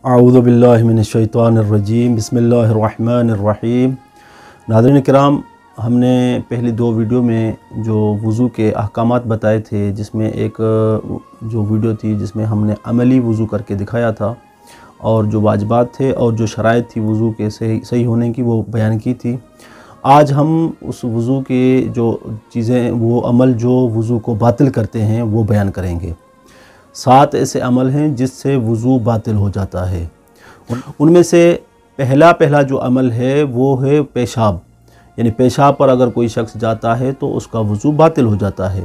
اعوذ باللہ من الشیطان الرجیم، بسم اللہ الرحمن الرحیم۔ ناظرین کرام، ہم نے پہلی دو ویڈیو میں جو وضو کے احکامات بتائے تھے، جس میں ایک جو ویڈیو تھی جس میں ہم نے عملی وضو کر کے دکھایا تھا، اور جو واجبات تھے اور جو شرائط تھی وضو کے صحیح ہونے کی وہ بیان کی تھی۔ آج ہم اس وضو کے جو چیزیں، وہ عمل جو وضو کو باطل کرتے ہیں وہ بیان کریں گے۔ 7 ایسے عمل ہیں جس سے وضو باطل ہو جاتا ہے۔ ان میں سے پہلا جو عمل ہے وہ ہے پیشاب، یعنی پیشاب پر اگر کوئی شخص جاتا ہے تو اس کا وضو باطل ہو جاتا ہے۔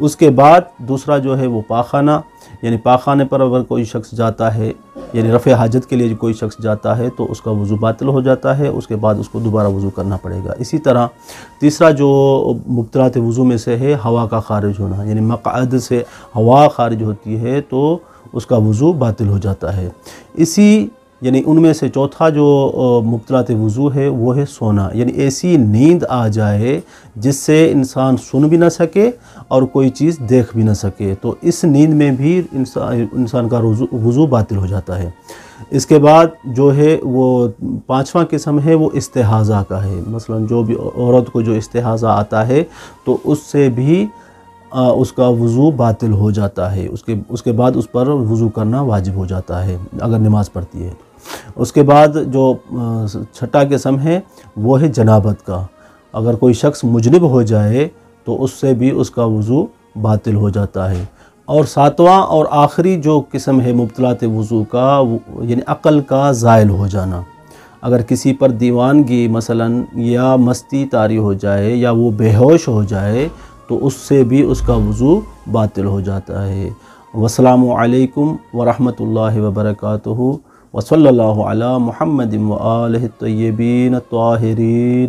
اس کے بعد دوسرا جو ہے وہ پاخانہ، یعنی پاخانے پر اگر کوئی شخص جاتا ہے، یعنی رفع حاجت کے لیے کوئی شخص جاتا ہے تو اس کا وضو باطل ہو جاتا ہے، اس کے بعد اس کو دوبارہ وضو کرنا پڑے گا۔ اسی طرح تیسرا جو مبطلات وضو میں سے ہے ہوا کا خارج ہونا، یعنی مقعد سے ہوا خارج ہوتی ہے تو اس کا وضو باطل ہو جاتا ہے۔ یعنی ان میں سے چوتھا جو مبطلات وضو ہے وہ ہے سونا، یعنی ایسی نیند آ جائے جس سے انسان سن بھی نہ سکے اور کوئی چیز دیکھ بھی نہ سکے، تو اس نیند میں بھی انسان کا وضو باطل ہو جاتا ہے۔ اس کے بعد جو ہے وہ 5واں قسم ہے وہ استحاضہ کا ہے، مثلا جو بھی عورت کو جو استحاضہ آتا ہے تو اس سے بھی اس کا وضو باطل ہو جاتا ہے، اس کے بعد اس پر وضو کرنا واجب ہو جاتا ہے اگر نماز پڑھتی ہے۔ اس کے بعد جو 6واں قسم ہے وہ ہے جنابت کا، اگر کوئی شخص مجنب ہو جائے تو اس سے بھی اس کا وضو باطل ہو جاتا ہے۔ اور 7واں اور آخری جو قسم ہے مبطلات وضو کا، یعنی عقل کا زائل ہو جانا، اگر کسی پر دیوانگی مثلا یا مستی طاری ہو جائے یا وہ بے ہوش ہو جائے تو اس سے بھی اس کا وضو باطل ہو جاتا ہے۔ والسلام علیکم ورحمۃ اللہ وبرکاتہ، وصلی اللہ علی محمد وآلہ الطیبین الطاہرین۔